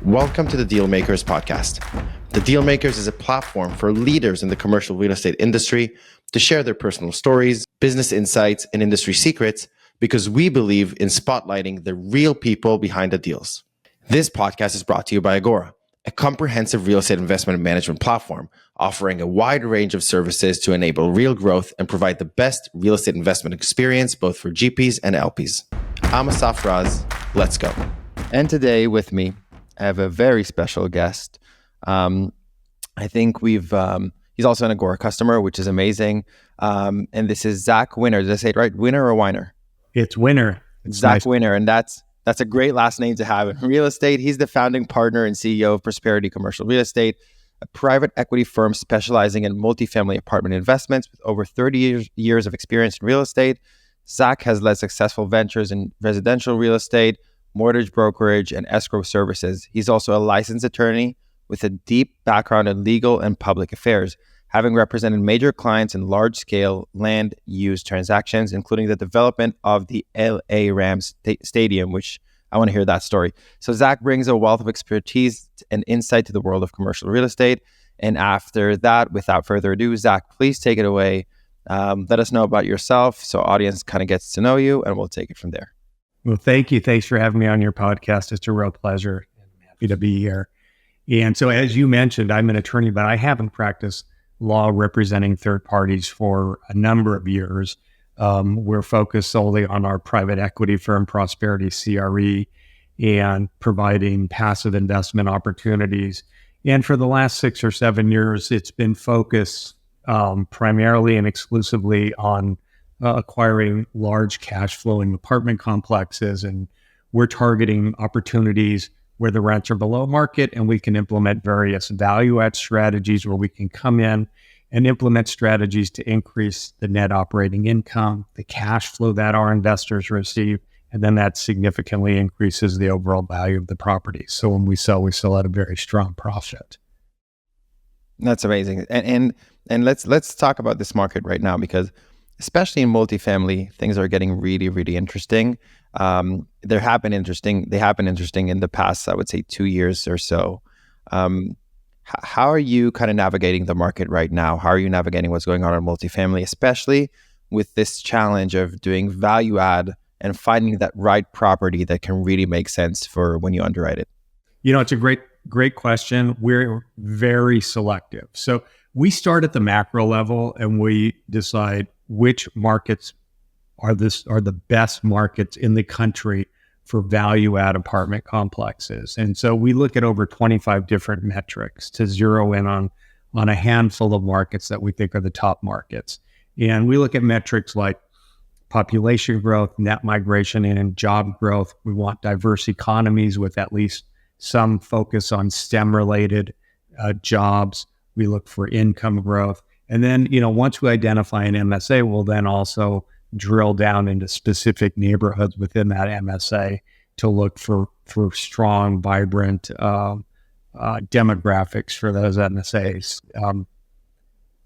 Welcome to the Dealmakers podcast. The Dealmakers is a platform for leaders in the commercial real estate industry to share their personal stories, business insights, and industry secrets because we believe in spotlighting the real people behind the deals. This podcast is brought to you by Agora, a comprehensive real estate investment and management platform offering a wide range of services to enable real growth and provide the best real estate investment experience both for GPs and LPs. I'm Asaf Raz. Let's go. And today with me, I have a very special guest. I think he's also an Agora customer, which is amazing. And this is Zach Winner. Did I say it right? Winner or Weiner? It's Winner. It's Zach nice. Winner. And that's a great last name to have in real estate. He's the founding partner and CEO of Prosperity Commercial Real Estate, a private equity firm specializing in multifamily apartment investments with over 30 years of experience in real estate. Zach has led successful ventures in residential real estate, mortgage brokerage, and escrow services. He's also a licensed attorney with a deep background in legal and public affairs, having represented major clients in large-scale land use transactions, including the development of the LA Rams Stadium, which I want to hear that story. So Zach brings a wealth of expertise and insight to the world of commercial real estate. And after that, without further ado, Zach, please take it away. Let us know about yourself so audience kind of gets to know you, and we'll take it from there. Well, thank you. Thanks for having me on your podcast. It's a real pleasure. I'm happy to be here. And so, as you mentioned, I'm an attorney, but I haven't practiced law representing third parties for a number of years. We're focused solely on our private equity firm, Prosperity CRE, and providing passive investment opportunities. And for the last 6 or 7 years, it's been focused primarily and exclusively on acquiring large cash flowing apartment complexes. And we're targeting opportunities where the rents are below market, and we can implement various value add strategies where we can come in and implement strategies to increase the net operating income, the cash flow that our investors receive, and then that significantly increases the overall value of the property. So when we sell at a very strong profit. That's amazing. And let's talk about this market right now, because especially in multifamily, things are getting really, really interesting. They have been interesting in the past, I would say 2 years or so. How are you kind of navigating the market right now? How are you navigating what's going on in multifamily, especially with this challenge of doing value add and finding that right property that can really make sense for when you underwrite it? You know, it's a great question. We're very selective. So we start at the macro level and we decide which markets are the best markets in the country for value add apartment complexes. And so we look at over 25 different metrics to zero in on a handful of markets that we think are the top markets. And we look at metrics like population growth, net migration, and job growth. We want diverse economies with at least some focus on STEM-related jobs. We look for income growth. And then, once we identify an MSA, we'll then also drill down into specific neighborhoods within that MSA to look for strong, vibrant demographics for those MSAs.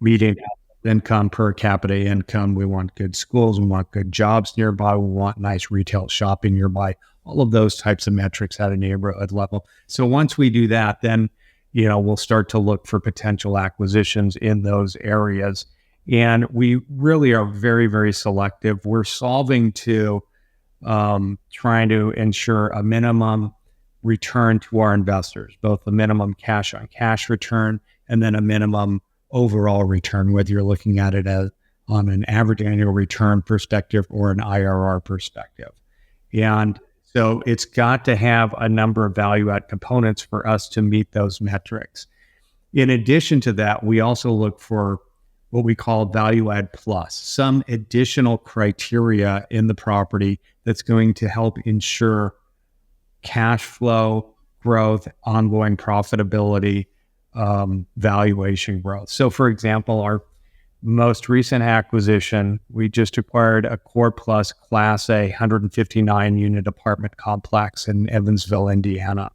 Median income, per capita income. We want good schools. We want good jobs nearby. We want nice retail shopping nearby. All of those types of metrics at a neighborhood level. So once we do that, then we'll start to look for potential acquisitions in those areas. And we really are very, very selective. We're solving to trying to ensure a minimum return to our investors, both a minimum cash on cash return and then a minimum overall return, whether you're looking at it as on an average annual return perspective or an IRR perspective. And so it's got to have a number of value add components for us to meet those metrics. In addition to that, we also look for what we call value add plus, some additional criteria in the property that's going to help ensure cash flow growth, ongoing profitability, valuation growth. So for example, our most recent acquisition, we just acquired a Core Plus Class A 159 unit apartment complex in Evansville, Indiana.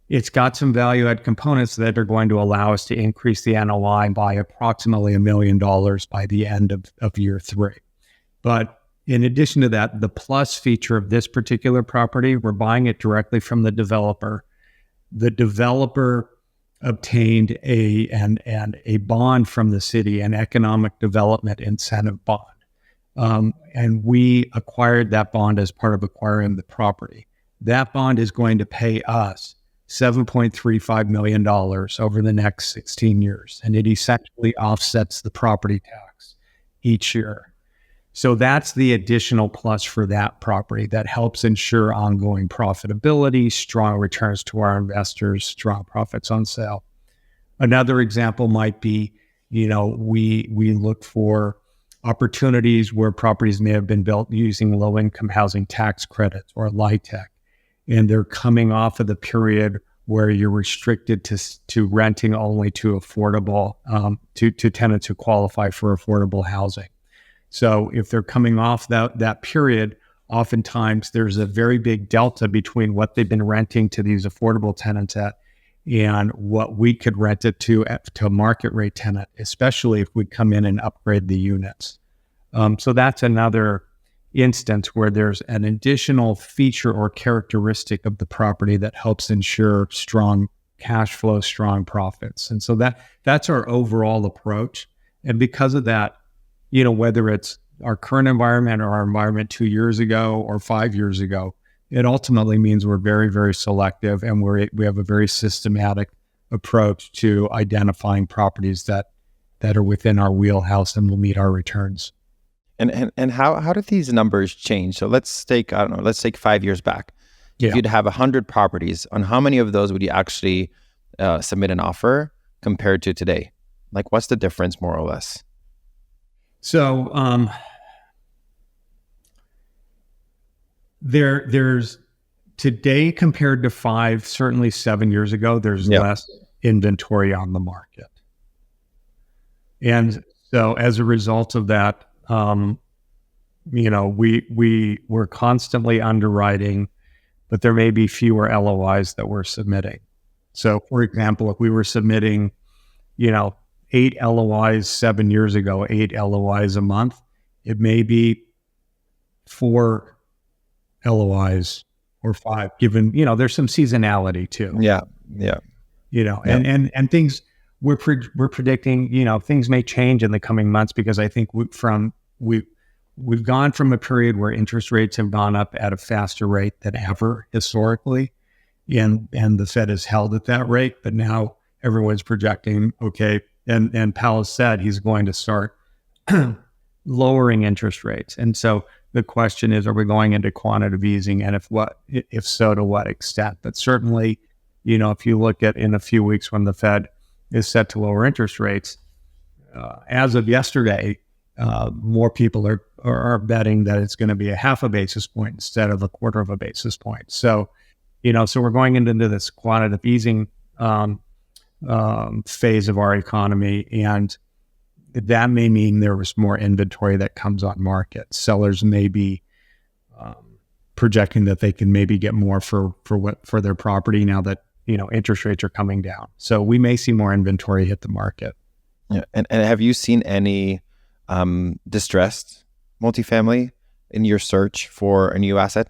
It's got some value add components that are going to allow us to increase the NOI by approximately $1 million by the end of year 3. But in addition to that, the plus feature of this particular property, we're buying it directly from the developer. the developer obtained a bond from the city, an economic development incentive bond. And we acquired that bond as part of acquiring the property. That bond is going to pay us $7.35 million over the next 16 years. And it essentially offsets the property tax each year. So that's the additional plus for that property that helps ensure ongoing profitability, strong returns to our investors, strong profits on sale. Another example might be, we look for opportunities where properties may have been built using low-income housing tax credits or LIHTC, and they're coming off of the period where you're restricted to renting only to affordable, to tenants who qualify for affordable housing. So if they're coming off that period, oftentimes there's a very big delta between what they've been renting to these affordable tenants at and what we could rent it to a market rate tenant, especially if we come in and upgrade the units. So that's another instance where there's an additional feature or characteristic of the property that helps ensure strong cash flow, strong profits. And so that's our overall approach. And because of that, whether it's our current environment or our environment 2 years ago or 5 years ago, it ultimately means we're very, very selective, and we have a very systematic approach to identifying properties that are within our wheelhouse and will meet our returns. And how did these numbers change? So let's take 5 years back. Yeah. If you'd have 100 properties, on how many of those would you actually submit an offer compared to today? Like, what's the difference, more or less? So there's today compared to 5, certainly 7 years ago, there's less inventory on the market. And so as a result of that, we're constantly underwriting, but there may be fewer LOIs that we're submitting. So for example, if we were submitting, 8 LOIs 7 years ago, 8 LOIs a month, it may be 4 LOIs or 5, given, there's some seasonality too. Yeah. And things we're predicting, things may change in the coming months, because I think we've gone from a period where interest rates have gone up at a faster rate than ever historically. And the Fed has held at that rate, but now everyone's projecting, okay, and Powell said he's going to start lowering interest rates. And so the question is, are we going into quantitative easing? And if so, to what extent? But certainly, if you look at in a few weeks when the Fed is set to lower interest rates, as of yesterday, more people are betting that it's going to be a half a basis point instead of a quarter of a basis point. So, so we're going into this quantitative easing phase of our economy, and that may mean there was more inventory that comes on market. Sellers may be projecting that they can maybe get more for their property now that interest rates are coming down. So we may see more inventory hit the market. Yeah, and have you seen any distressed multifamily in your search for a new asset?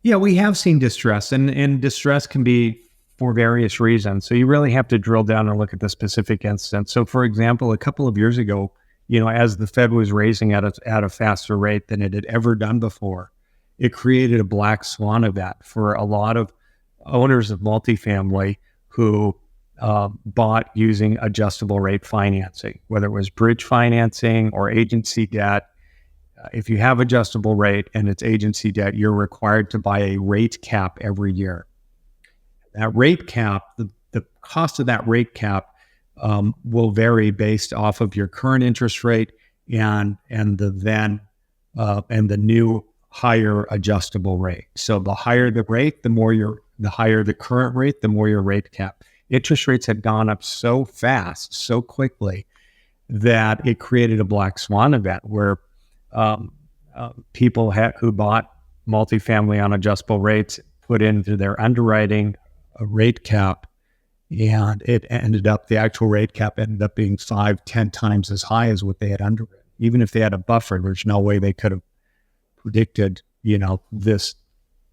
Yeah, we have seen distress, and distress can be for various reasons. So you really have to drill down and look at the specific instance. So for example, a couple of years ago, as the Fed was raising at a faster rate than it had ever done before, it created a black swan event for a lot of owners of multifamily who bought using adjustable rate financing, whether it was bridge financing or agency debt. If you have adjustable rate and it's agency debt, you're required to buy a rate cap every year. That rate cap, the cost of that rate cap will vary based off of your current interest rate and the new higher adjustable rate. So the higher the rate, the higher the current rate, the more your rate cap. Interest rates had gone up so fast, so quickly, that it created a black swan event where people who bought multifamily on adjustable rates put into their underwriting a rate cap, and the actual rate cap ended up being 5-10 times as high as what they had underwritten. Even if they had a buffer, there's no way they could have predicted, this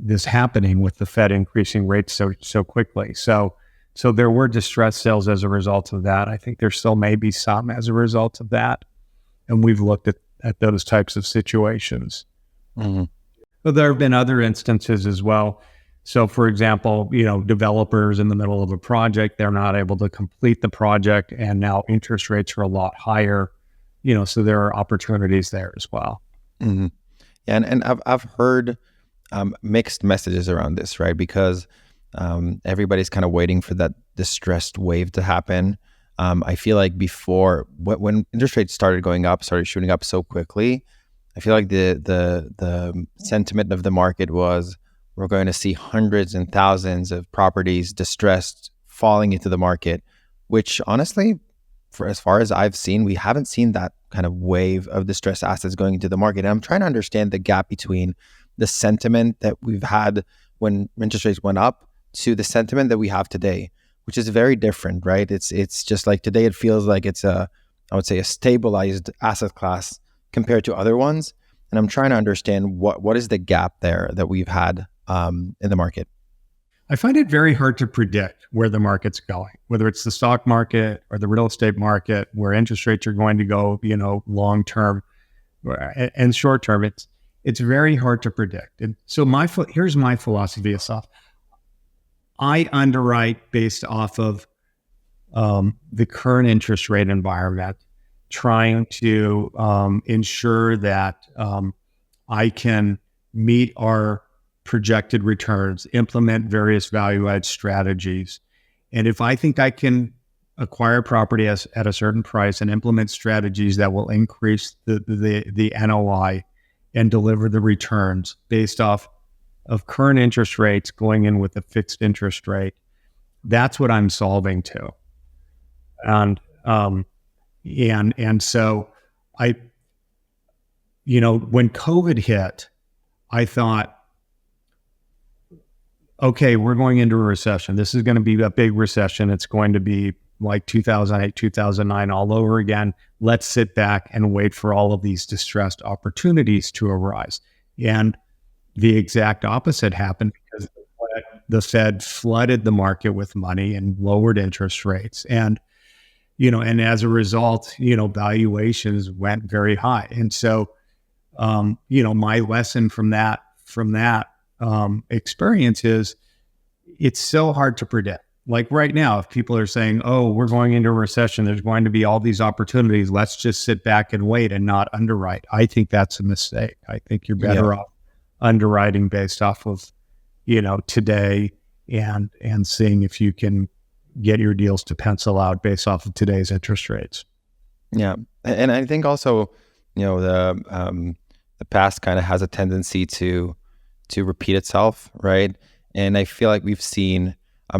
this happening with the Fed increasing rates so quickly. So there were distressed sales as a result of that. I think there still may be some as a result of that. And we've looked at those types of situations. Mm-hmm. But there have been other instances as well. So for example, developers in the middle of a project, they're not able to complete the project, and now interest rates are a lot higher, so there are opportunities there as well. Mm-hmm. Yeah, and I've heard mixed messages around this, right? Because everybody's kind of waiting for that distressed wave to happen. I feel like before, when interest rates started shooting up so quickly, I feel like the sentiment of the market was we're going to see hundreds and thousands of properties distressed falling into the market, which honestly, for as far as I've seen, we haven't seen that kind of wave of distressed assets going into the market. And I'm trying to understand the gap between the sentiment that we've had when interest rates went up to the sentiment that we have today, which is very different, right? It's just like today it feels like it's I would say a stabilized asset class compared to other ones. And I'm trying to understand what is the gap there that we've had in the market. I find it very hard to predict where the market's going, whether it's the stock market or the real estate market, where interest rates are going to go, long term and short term. It's very hard to predict. And so here's my philosophy, Asaf. I underwrite based off of the current interest rate environment, trying to ensure that I can meet our projected returns, implement various value-add strategies. And if I think I can acquire property at a certain price and implement strategies that will increase the NOI and deliver the returns based off of current interest rates going in with a fixed interest rate, that's what I'm solving to. And so when COVID hit, I thought, okay, we're going into a recession. This is going to be a big recession. It's going to be like 2008, 2009 all over again. Let's sit back and wait for all of these distressed opportunities to arise. And the exact opposite happened, because the Fed flooded the market with money and lowered interest rates. And as a result, valuations went very high. And so, my lesson from that experience is it's so hard to predict. Like right now, if people are saying, oh, we're going into a recession, there's going to be all these opportunities, let's just sit back and wait and not underwrite. I think that's a mistake. I think you're better off underwriting based off of, today and seeing if you can get your deals to pencil out based off of today's interest rates. Yeah. And I think also, the past kind of has a tendency to repeat itself, right? And I feel like we've seen,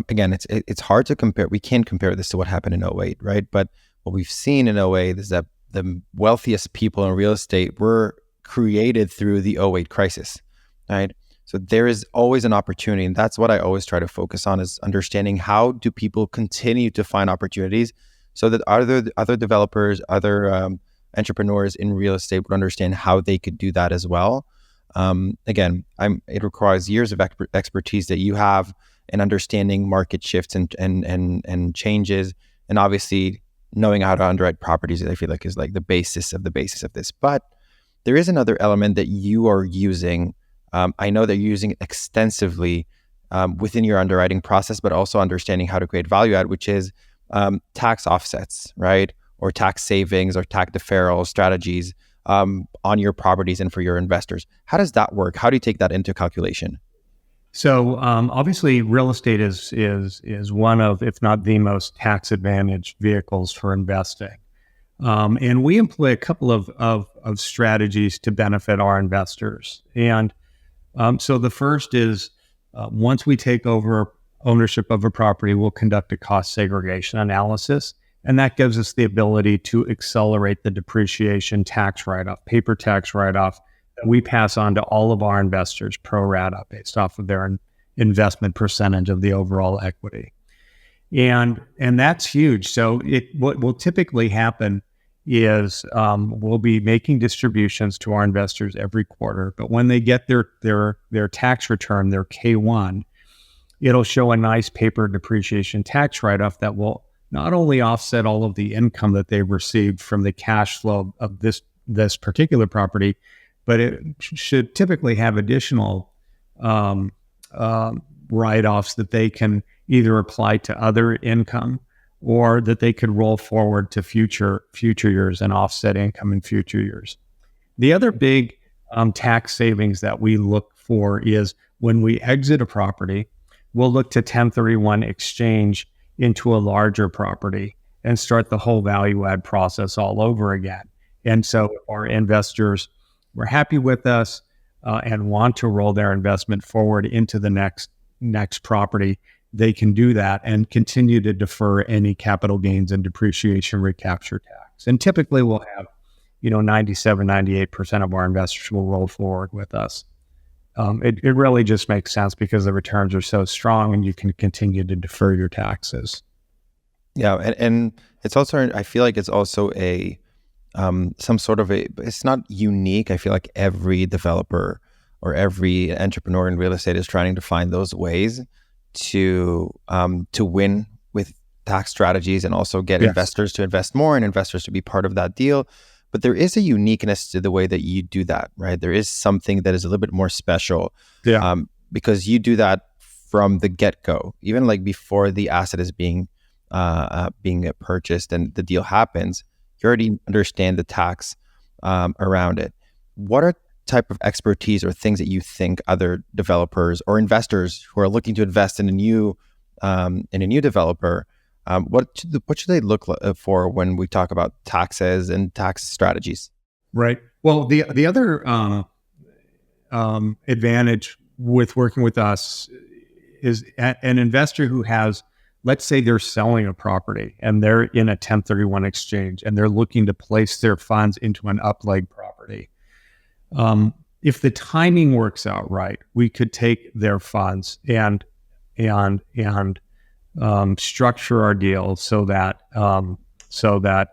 again, it's hard to compare. We can't compare this to what happened in 2008, right? But what we've seen in 2008 is that the wealthiest people in real estate were created through the 2008 crisis, right? So there is always an opportunity. And that's what I always try to focus on, is understanding how do people continue to find opportunities so that other developers, other entrepreneurs in real estate would understand how they could do that as well. Again, it requires years of expertise that you have in understanding market shifts and changes, and obviously knowing how to underwrite properties, I feel like is like the basis of this. But there is another element that you are using. I know that you're using it extensively within your underwriting process, but also understanding how to create value add, which is tax offsets, right? Or tax savings or tax deferral strategies on your properties and for your investors. How does that work? How do you take that into calculation? So obviously, real estate is one of, if not the most tax advantaged vehicles for investing. And we employ a couple of strategies to benefit our investors. And so the first is once we take over ownership of a property, we'll conduct a cost segregation analysis. And that gives us the ability to accelerate the depreciation tax write-off, paper tax write-off, that we pass on to all of our investors pro rata based off of their investment percentage of the overall equity. And that's huge. So what will typically happen is we'll be making distributions to our investors every quarter, but when they get their tax return, their K-1, it'll show a nice paper depreciation tax write-off that will not only offset all of the income that they've received from the cash flow of this particular property, but it should typically have additional write-offs that they can either apply to other income or that they could roll forward to future years and offset income in future years. The other big tax savings that we look for is when we exit a property, we'll look to 1031 exchange into a larger property and start the whole value add process all over again. And so if our investors were happy with us and want to roll their investment forward into the next property, they can do that and continue to defer any capital gains and depreciation recapture tax. And typically we'll have, 97, 98% of our investors will roll forward with us. It really just makes sense because the returns are so strong and you can continue to defer your taxes. Yeah. And it's also, I feel like it's also some sort of it's not unique. I feel like every developer or every entrepreneur in real estate is trying to find those ways to win with tax strategies and also get investors to invest more and investors to be part of that deal. But there is a uniqueness to the way that you do that, right? There is something that is a little bit more special because you do that from the get-go, even like before the asset is being purchased and the deal happens, you already understand the tax around it. What are type of expertise or things that you think other developers or investors who are looking to invest in a new developer, what should they look for when we talk about taxes and tax strategies? Right. Well, the other advantage with working with us is an investor who has, let's say they're selling a property and they're in a 1031 exchange and they're looking to place their funds into an up-leg property. If the timing works out right, we could take their funds and structure our deal so that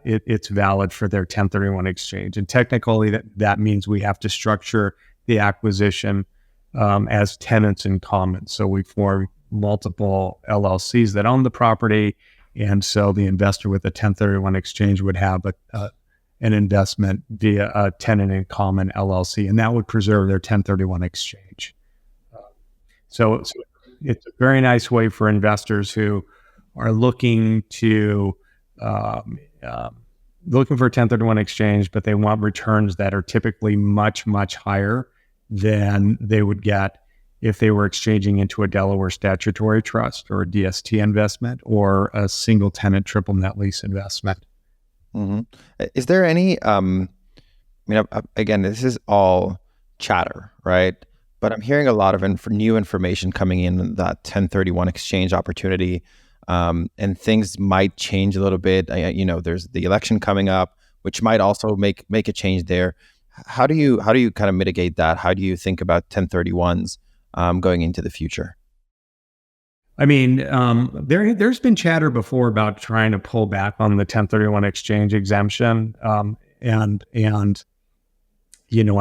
it's valid for their 1031 exchange. And technically, that means we have to structure the acquisition as tenants in common. So we form multiple LLCs that own the property, and so the investor with a 1031 exchange would have an investment via a tenant in common LLC, and that would preserve their 1031 exchange. So it's a very nice way for investors who are looking for a 1031 exchange, but they want returns that are typically much, much higher than they would get if they were exchanging into a Delaware statutory trust or a DST investment or a single tenant triple net lease investment. Mm-hmm. Is there any, again, this is all chatter, right? But I'm hearing a lot of new information coming in that 1031 exchange opportunity, and things might change a little bit. There's the election coming up, which might also make a change there. How do you kind of mitigate that? How do you think about 1031s going into the future? I mean, there's been chatter before about trying to pull back on the 1031 exchange exemption, and I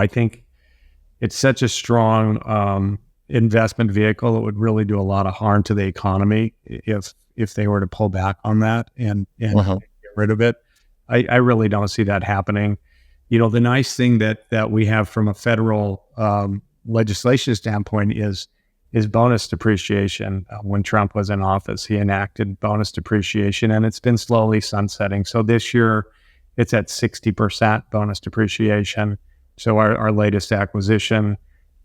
think it's such a strong investment vehicle. It would really do a lot of harm to the economy if they were to pull back on that and get rid of it. I really don't see that happening. The nice thing that we have from a federal legislation standpoint is bonus depreciation. When Trump was in office, he enacted bonus depreciation, and it's been slowly sunsetting. So this year, it's at 60% bonus depreciation. So our latest acquisition,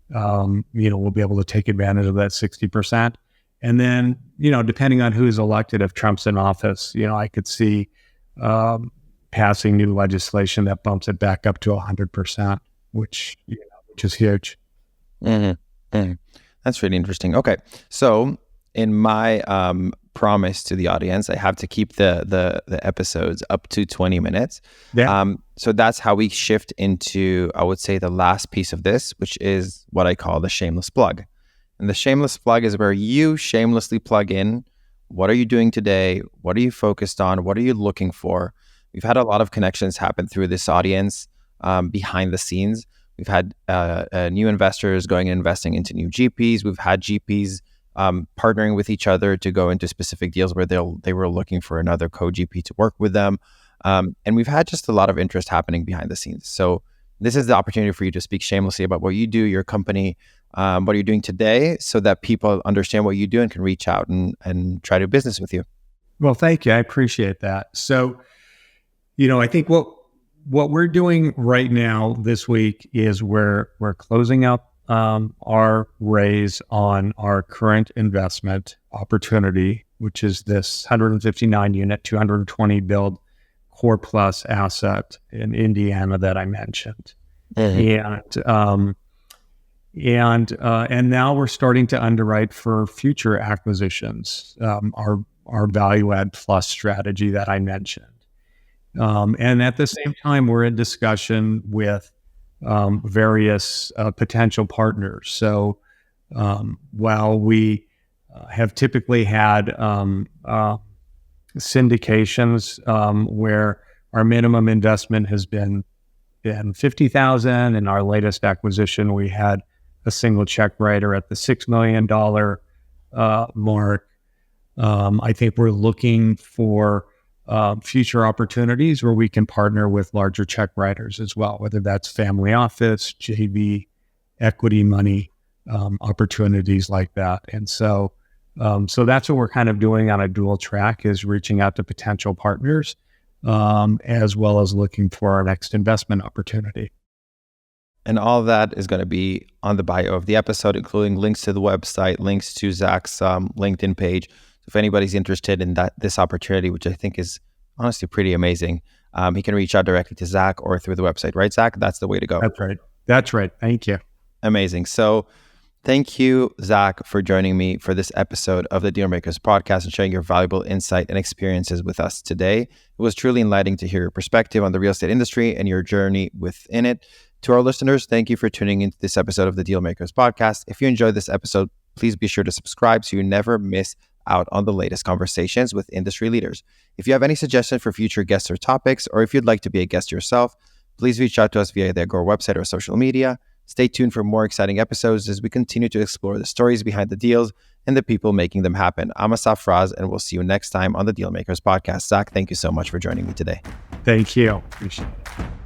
we'll be able to take advantage of that 60%. And then, depending on who's elected, if Trump's in office, I could see passing new legislation that bumps it back up to 100%, which is huge. Mm-hmm. Mm-hmm. That's really interesting. Okay, so in my promise to the audience, I have to keep the episodes up to 20 minutes. Yeah. So that's how we shift into, I would say, the last piece of this, which is what I call the shameless plug. And the shameless plug is where you shamelessly plug in, what are you doing today? What are you focused on? What are you looking for? we've had a lot of connections happen through this audience behind the scenes. We've had new investors going and investing into new GPs. We've had GPs partnering with each other to go into specific deals where they were looking for another co-GP to work with them. And we've had just a lot of interest happening behind the scenes. So this is the opportunity for you to speak shamelessly about what you do, your company, what you're doing today, so that people understand what you do and can reach out and try to do business with you. Well, thank you. I appreciate that. So, I think what we're doing right now this week is we're closing up our raise on our current investment opportunity, which is this 159 unit, 220 build core plus asset in Indiana that I mentioned. Mm-hmm. And now we're starting to underwrite for future acquisitions, our value add plus strategy that I mentioned. And at the same time, we're in discussion with various potential partners. So while we have typically had syndications where our minimum investment has been $50,000, in our latest acquisition, we had a single check writer at the $6 million mark. I think we're looking for future opportunities where we can partner with larger check writers as well, whether that's family office, JV, equity money, opportunities like that. And so that's what we're kind of doing on a dual track, is reaching out to potential partners, as well as looking for our next investment opportunity. And all of that is going to be on the bio of the episode, including links to the website, links to Zach's LinkedIn page. If anybody's interested in this opportunity, which I think is honestly pretty amazing, he can reach out directly to Zach or through the website, right, Zach? That's the way to go. That's right. Thank you. Amazing. So thank you, Zach, for joining me for this episode of the Dealmakers podcast and sharing your valuable insight and experiences with us today. It was truly enlightening to hear your perspective on the real estate industry and your journey within it. To our listeners, thank you for tuning into this episode of the Dealmakers podcast. If you enjoyed this episode, please be sure to subscribe so you never miss out on the latest conversations with industry leaders. If you have any suggestions for future guests or topics, or if you'd like to be a guest yourself, please reach out to us via the Agora website or social media. Stay tuned for more exciting episodes as we continue to explore the stories behind the deals and the people making them happen. I'm Asaf Raz, and we'll see you next time on the Dealmakers podcast. Zach, thank you so much for joining me today. Thank you. Appreciate it.